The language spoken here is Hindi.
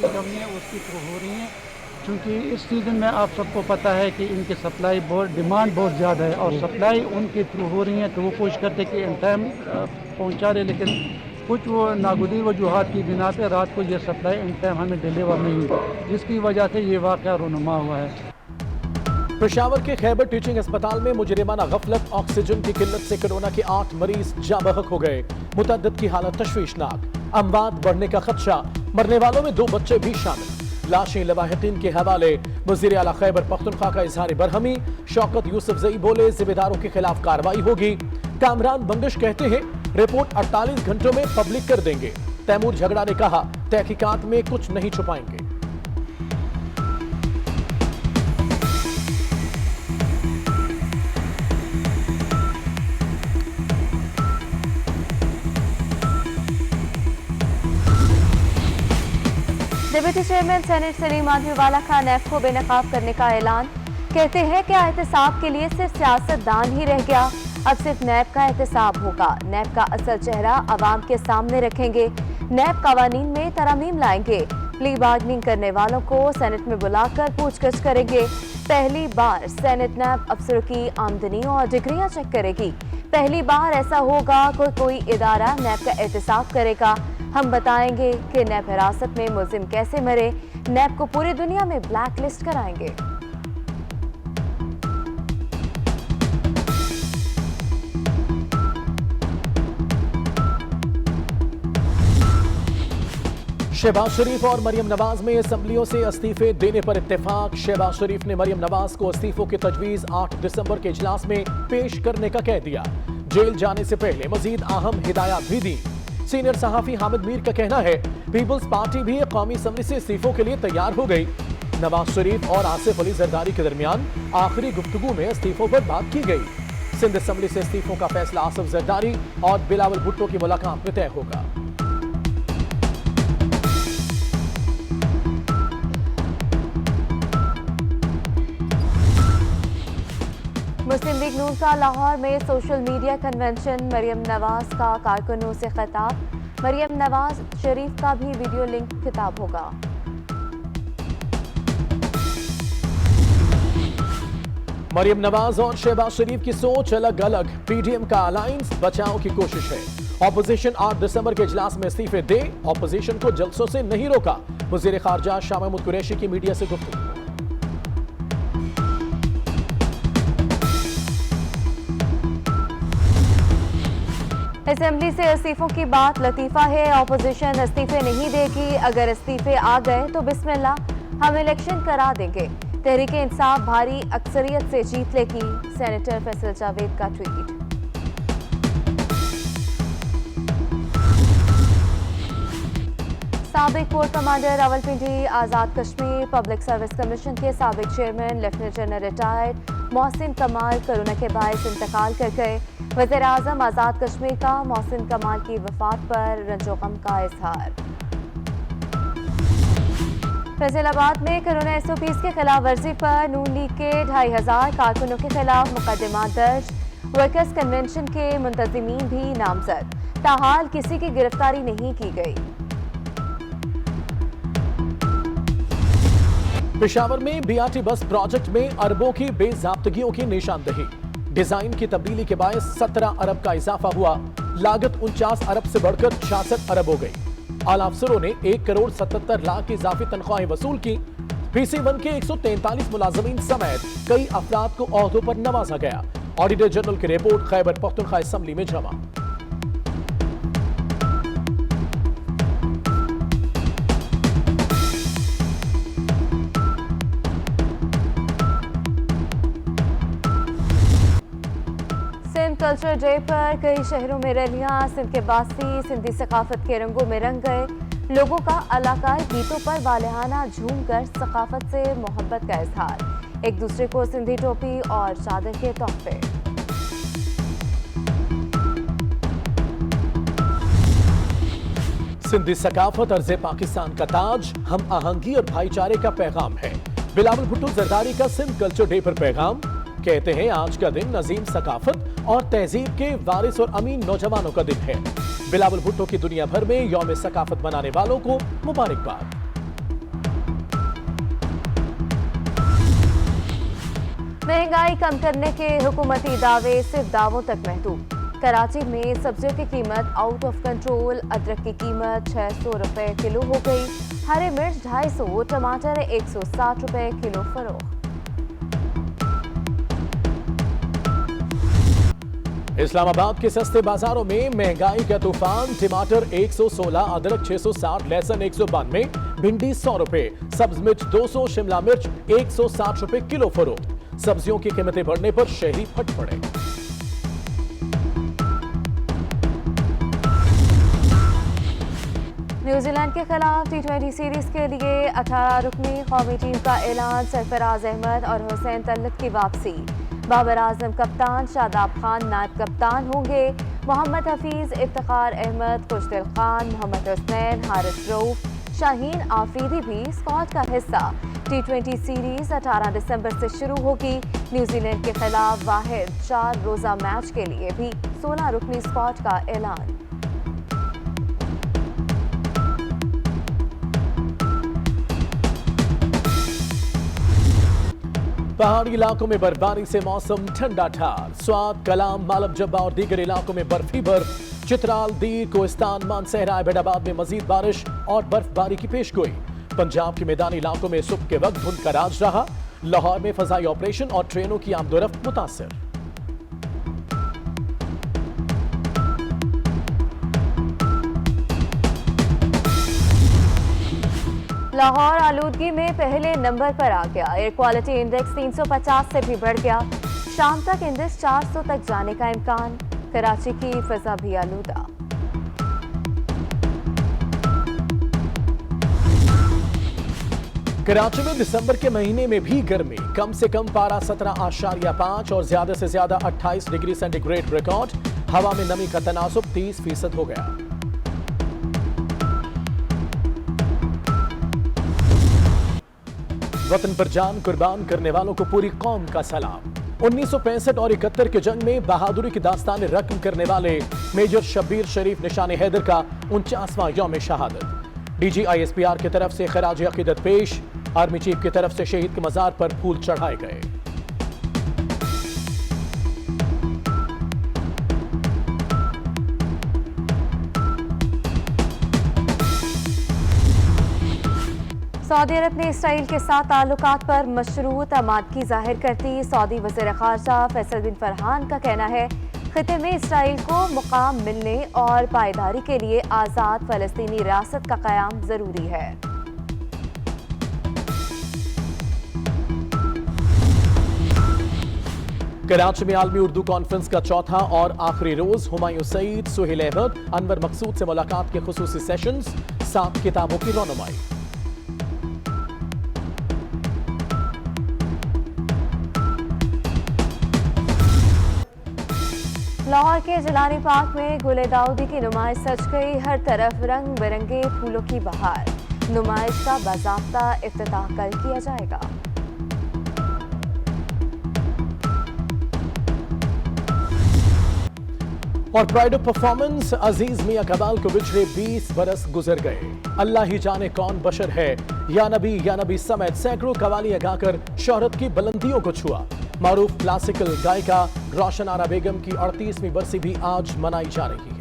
कमी है उसकी थ्रू हो रही हैं, क्योंकि इस सीज़न में आप सबको पता है कि इनकी सप्लाई बहुत डिमांड बहुत ज़्यादा है और सप्लाई उनके थ्रू हो रही है, तो वो कोशिश करते कि इन टाइम पहुँचा रहे, लेकिन कुछ वो नागुदीर वजूहात की बिना पे रात को ये सप्लाई इन टाइम हमें डिलीवर नहीं हुई, जिसकी वजह से ये वाक़या रूनुमा हुआ है। पेशावर के खैबर टीचिंग अस्पताल में मुजरिमाना गफलत, ऑक्सीजन की किल्लत से कोरोना के 8 मरीज जाँ बहक हो गए। मुतअद्दिद की हालत तशवीशनाक, अमवात बढ़ने का खदशा, मरने वालों में 2 बच्चे भी शामिल। लाशें लवाहिकीन के हवाले। वज़ीर आला खैबर पख्तूनख्वा का इजहार बरहमी, शौकत यूसुफजई बोले जिम्मेदारों के खिलाफ कार्रवाई होगी। कामरान बंदिश कहते हैं रिपोर्ट 48 घंटों में पब्लिक कर देंगे। तैमूर झगड़ा ने कहा तहकीकात में कुछ नहीं छुपाएंगे। डिप्टी चेयरमैन सेनेट सलीम माधवीवाला का नैब को बेनकाब करने का ऐलान। कहते हैं कि एहतसाब के लिए सिर्फ सियासतदान ही रह गया, अब सिर्फ नैब का एहतसाब होगा। नैब का असल चेहरा अवाम के सामने रखेंगे। नैब कवानीन में तरमीम लाएंगे। प्ली बार्गनिंग करने वालों को सेनेट में बुलाकर पूछगछ करेंगे। पहली बार सेनेट नैब अफसरों की आमदनी और डिग्रियां चेक करेगी। पहली बार ऐसा होगा कोई इदारा नैब का एहतसाब करेगा। हम बताएंगे कि नैब हिरासत में मुलजिम कैसे मरे। नैब को पूरी दुनिया में ब्लैक लिस्ट कराएंगे। शहबाज शरीफ और मरियम नवाज में असम्बलियों से इस्तीफे देने पर इत्तेफाक। शहबाज शरीफ ने मरियम नवाज को इस्तीफों की तजवीज 8 दिसंबर के इजलास में पेश करने का कह दिया। जेल जाने से पहले मजीद अहम हिदायत भी दी। सीनियर सहाफी हामिद मीर का कहना है पीपल्स पार्टी भी कौमी असम्बली से इस्तीफों के लिए तैयार हो गई। नवाज शरीफ और आसिफ अली जरदारी के दरमियान आखिरी गुफ्तगू में इस्तीफों पर बात की गई। सिंध असम्बली से इस्तीफों का फैसला आसिफ जरदारी और बिलावल भुट्टो की मुलाकात में तय होगा। मुस्लिम लीग नून का लाहौर में social media convention. Maryam Nawaz का कारकुनों से खिताब। मरियम नवाज शरीफ का भी वीडियो लिंक खिताब होगा। मरियम नवाज और शहबाज शरीफ की सोच अलग अलग। पीडीएम का अलायंस बचाव की कोशिश है। ऑपोजिशन 8 दिसंबर के इजलास में इस्तीफे दे, ऑपोजिशन को जलसों से नहीं रोका। वजीर खारजा शाह महमूद कुरैशी की मीडिया से गुफ्तगू। असेंबली से इस्तीफों की बात लतीफा है। ऑपोजिशन इस्तीफे नहीं देगी। अगर इस्तीफे आ गए तो बिस्मिल्लाह, हम इलेक्शन करा देंगे। तहरीक इंसाफ भारी अक्सरियत से जीत लेगी। सेनेटर फैसल जावेद का ट्वीट। साबिक core commander Rawalpindi Azad Kashmir public service commission के साबिक chairman lieutenant general retired Mohsin कमाल कोरोना के बायस इंतकाल कर गए। वज़ीर आज़म आज़ाद कश्मीर का मोहसिन कमाल की वफात पर रंजो गम का इजहार। फैसलाबाद में कोरोना एसओपीज़ के खिलाफ वर्जी पर नून लीग के 2500 कारकुनों के खिलाफ मुकदमा दर्ज। वर्कर्स कन्वेंशन के मुंतजिमीन भी नामजद। ताहाल किसी की गिरफ्तारी नहीं की गई। पेशावर में बीआरटी बस प्रोजेक्ट में अरबों की बेजाब्तगियों की निशानदही। डिजाइन की तब्दीली के बायस 17 अरब का इजाफा हुआ। लागत 49 अरब से बढ़कर 66 अरब हो गई। आला अफसरों ने 1 करोड़ 77 लाख की इजाफी तनख्वाहें वसूल की। PC1 के 143 मुलाजमीन समेत कई अफराद को ओहदों पर नवाजा गया। ऑडिटर जनरल की रिपोर्ट खैबर पख्तूनख्वा असम्बली में जमा। कल्चर डे पर कई शहरों में रैलियां। सिंध के बासी सिंधी सकाफत के रंगों में रंग गए। लोगों का अलाकाई गीतों पर वालिहाना झूमकर सकाफत से मोहब्बत का इजहार। एक दूसरे को सिंधी टोपी और चादर के तोहफे। सिंधी सकाफत अर्ज़े पाकिस्तान का ताज, हम आहंगी और भाईचारे का पैगाम है। बिलावल भुट्टो जरदारी का सिंध कल्चर डे पर पैगाम। कहते हैं आज का दिन नजीम सकाफत और तहजीब के वारिस और अमीन नौजवानों का दिन है। बिलावल भुट्टो की दुनिया भर में यौम सकाफत मनाने वालों को मुबारकबाद। महंगाई कम करने के हुकूमती दावे सिर्फ दावों तक महदूद। कराची में सब्जियों की कीमत आउट ऑफ कंट्रोल। अदरक की कीमत 600 रुपए किलो हो गई। हरे मिर्च 250, टमाटर 160 रुपए किलो फरोख्त। इस्लामाबाद के सस्ते बाजारों में महंगाई का तूफान। टमाटर 116, अदरक 660, लहसुन 192, भिंडी 100 रुपए, सब्ज मिर्च 200, शिमला मिर्च 160 रुपए किलो फरोख्त। सब्जियों की कीमतें बढ़ने पर शहरी फट पड़े। न्यूजीलैंड के खिलाफ टी20 सीरीज के लिए 18 रुकनी कौमी टीम का ऐलान। सरफराज अहमद और हुसैन तलत की वापसी। बाबर आजम कप्तान, शादाब खान नायब कप्तान होंगे। मोहम्मद हफीज, इफ्तिखार अहमद, खुशदिल खान, मोहम्मद हुसैन, हारिस रऊफ, शाहीन आफरीदी भी स्क्वाड का हिस्सा। टी20 सीरीज 18 दिसंबर से शुरू होगी। न्यूजीलैंड के खिलाफ वाहिद 4 रोजा मैच के लिए भी 16 रुकनी स्क्वाड का ऐलान। पहाड़ी इलाकों में बर्फबारी से मौसम ठंडा ठार। स्वात, कलाम, मालब जब्बा और दीगर इलाकों में बर्फ ही बर्फ। चित्राल, दीर, कोहिस्तान, मानसहरा, एबटाबाद में मजीद बारिश और बर्फबारी की पेशगोई। पंजाब के मैदानी इलाकों में सुबह के वक्त धुंध का राज रहा। लाहौर में फजाई ऑपरेशन और ट्रेनों की आमदोरफ्त मुतासिर। लाहौर आलूदगी में पहले नंबर पर आ गया। एयर क्वालिटी इंडेक्स 350 से भी बढ़ गया। शाम तक इंडेक्स 400 तक जाने का इम्कान। कराची की फिजा भी आलूदा। कराची में दिसंबर के महीने में भी गर्मी। कम से कम पारा 17.5 और ज्यादा से ज्यादा 28 डिग्री सेंटीग्रेड रिकॉर्ड। हवा में नमी का तनासुब 30% हो गया। वतन पर जान कुर्बान करने वालों को पूरी कौम का सलाम। 1965 और 71 के जंग में बहादुरी की दास्तान रकम करने वाले मेजर शब्बीर शरीफ निशान हैदर का 49वां यौम शहादत। DGISPR की तरफ से खराज अकीदत पेश। आर्मी चीफ की तरफ से शहीद के मजार पर फूल चढ़ाए गए। सऊदी अरब ने इसराइल के साथ ताल्लुकात पर मशरूत आमादगी जाहिर करती। सऊदी वज़ीर ख़ारजा फैसल बिन फरहान का कहना है खिते में इसराइल को मुकाम मिलने और पायदारी के लिए आज़ाद फ़लस्तीनी रियासत का क़याम ज़रूरी है। कराची में आलमी उर्दू कॉन्फ्रेंस का चौथा और आखिरी रोज हुमायूं सईद, सुहेल अहमद, अनवर मकसूद से मुलाकात के खुसूसी सेशंस। 7 किताबों की रौनुमाई। लाहौर के जिलानी पार्क में गुले दाऊदी की नुमाइश सज गई। हर तरफ रंग बिरंगे फूलों की बहार। नुमाइश का बाज़ाब्ता इफ्तिताह कल किया जाएगा। और प्राइड ऑफ परफॉर्मेंस अजीज मियां कमाल को बिछड़े 20 बरस गुजर गए। अल्लाह ही जाने कौन बशर है, या नबी समेत सैकड़ों कवालियां गाकर शोहरत की बुलंदियों को छुआ। मारूफ क्लासिकल गायिका रोशन आरा बेगम की 38वीं बरसी भी आज मनाई जा रही है।